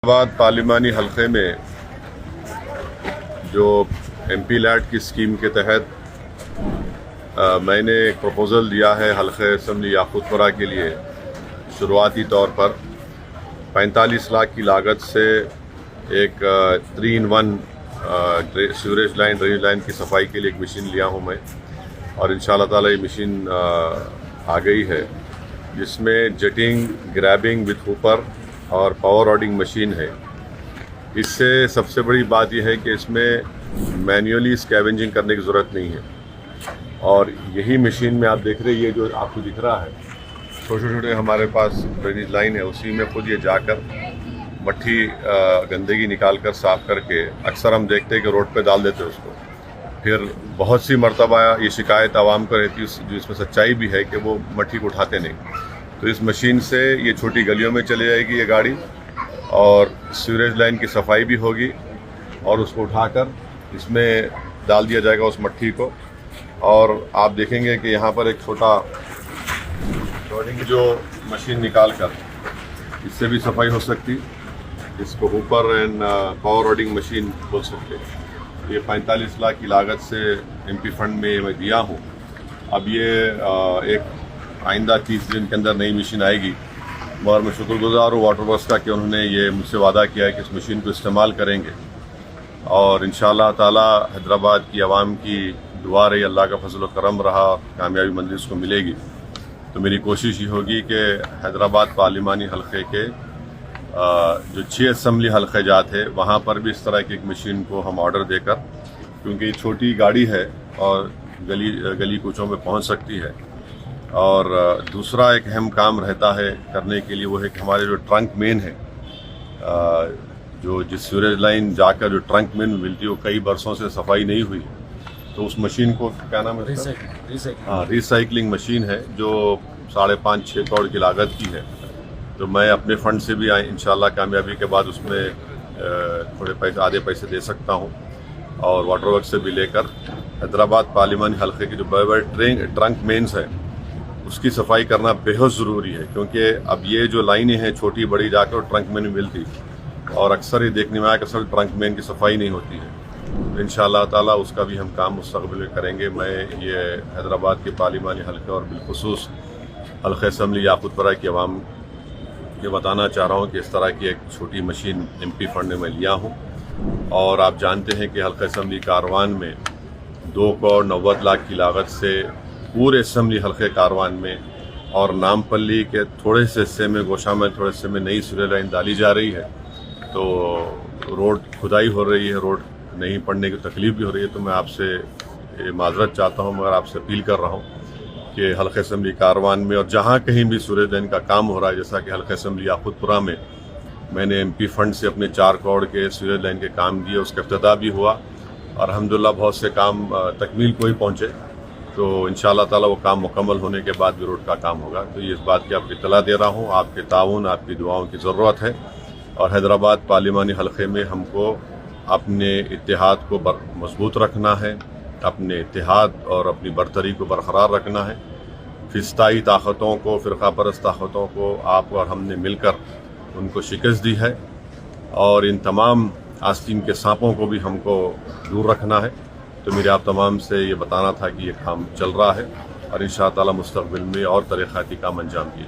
बाद पार्लिमानी हल्के में जो MP लैट की स्कीम के तहत मैंने एक प्रपोज़ल दिया है हल्के असम्बली याकूतपुरा के लिए। शुरुआती तौर पर 45 लाख की लागत से एक 3-in-1 sewerage line drainage line की सफाई के लिए एक मशीन लिया हूँ मैं, और इंशाअल्लाह ताला ये मशीन आ गई है, जिसमें जेटिंग, ग्रैबिंग विथ हुपर और पावर रॉडिंग मशीन है। इससे सबसे बड़ी बात यह है कि इसमें मैन्युअली स्कैवेंजिंग करने की ज़रूरत नहीं है, और यही मशीन में आप देख रहे हैं, ये जो आपको दिख रहा है छोटे छोटे हमारे पास ड्रेनेज लाइन है, उसी में खुद ये जाकर मट्टी गंदगी निकाल कर साफ़ करके अक्सर हम देखते हैं कि रोड पे डाल देते हैं उसको। फिर बहुत सी मरतबा ये शिकायत आवाम को रहती है, जिसमें सच्चाई भी है कि वो मट्टी को उठाते नहीं। तो इस मशीन से ये छोटी गलियों में चली जाएगी ये गाड़ी, और सीवरेज लाइन की सफाई भी होगी, और उसको उठाकर इसमें डाल दिया जाएगा उस मट्टी को। और आप देखेंगे कि यहाँ पर एक छोटा रॉडिंग जो मशीन निकाल कर इससे भी सफाई हो सकती, इसको हुपर एंड पावर रॉडिंग मशीन बोल सकते हैं। ये 45 लाख की लागत से MP फंड में मैं दिया हूँ। अब ये एक आइंदा 30 दिन के अंदर नई मशीन आएगी, मगर मैं शुक्रगुजार हूँ वाटर वर्क्स का कि उन्होंने ये मुझसे वादा किया है कि इस मशीन को इस्तेमाल करेंगे, और इंशाअल्लाह ताला हैदराबाद की आवाम की दुआ रही, अल्लाह का फजल व करम रहा, कामयाबी मंजिल इसको मिलेगी। तो मेरी कोशिश ये होगी कि हैदराबाद पार्लिमानी हल्के के जो 6 असम्बली हल्के जात है वहाँ पर भी इस तरह की एक मशीन को हम ऑर्डर देकर, क्योंकि ये छोटी गाड़ी है और गली कूचों में पहुँच सकती है। और दूसरा एक अहम काम रहता है करने के लिए, वो है कि हमारे जो ट्रंक मेन है, जो जिस सीवरेज लाइन जाकर जो ट्रंक मेन मिलती है, वो कई बरसों से सफाई नहीं हुई, तो उस मशीन को क्या नाम है, रिसाइकलिंग मशीन है, जो 5.5-6 करोड़ की लागत की है। तो मैं अपने फंड से भी इंशाल्लाह कामयाबी के बाद उसमें थोड़े पैसे, आधे पैसे दे सकता हूँ, और वाटर वर्क से भी लेकर हैदराबाद पार्लिमानी हल्के के जो बड़े बड़े ट्रंक मेन्स हैं उसकी सफाई करना बेहद ज़रूरी है, क्योंकि अब ये जो लाइनें हैं छोटी बड़ी जाकर ट्रंक मेन में मिलती, और अक्सर ये देखने में आया कि अक्सर ट्रंक मेन की सफाई नहीं होती है। तो इंशाअल्लाह ताला उसका भी हम काम मुस्तक़बिल में करेंगे। मैं ये हैदराबाद के पार्लिमानी हल्के और बिलखुसूस हल्के असम्बली याकूतपुरा की आवाम ये बताना चाह रहा हूँ कि इस तरह की एक छोटी मशीन MP फंड में मैं लिया हूँ। और आप जानते हैं कि हल्के असम्बली कारवान में 2 करोड़ 90 लाख की लागत से पूरे असम्बली हल्के कारवान में और नामपल्ली के थोड़े से हिस्से में, गोशा में थोड़े हिस्से में नई सीवरेज लाइन डाली जा रही है। तो रोड खुदाई हो रही है, रोड नहीं पड़ने की तकलीफ भी हो रही है। तो मैं आपसे माजरत चाहता हूँ, मगर आपसे अपील कर रहा हूँ कि हल्के असम्बली कारवान में और जहाँ कहीं भी सीवरेज लाइन का काम हो रहा है, जैसा कि हल्के असम्बली याकूतपुरा में मैंने MP फंड से अपने 4 करोड़ के सीवरेज लाइन के काम दिए, उसका इफ्तिताह भी हुआ, और अल्हम्दुलिल्लाह बहुत से काम तकमील को ही पहुँचे। तो इंशाअल्लाह ताला वो काम मुकम्मल होने के बाद भी रोड का काम होगा। तो ये इस बात की आपको इत्तला दे रहा हूँ, आपके ताउन, आपकी दुआओं की ज़रूरत है, और हैदराबाद पार्लिमानी हल्के में हमको अपने इत्तेहाद को मजबूत रखना है, अपने इत्तेहाद और अपनी बरतरी को बरकरार रखना है। फिस्ताई ताकतों को, फ़िरका परस्त ताकतों को आप और हमने मिलकर उनको शिकस्त दी है, और इन तमाम आस्तीन के सांपों को भी हमको दूर रखना है। तो मेरे आप तमाम से ये बताना था कि ये काम चल रहा है, और इंशाअल्लाह ताला मुस्तक़बिल में और तरीक़ाती काम अंजाम दिए।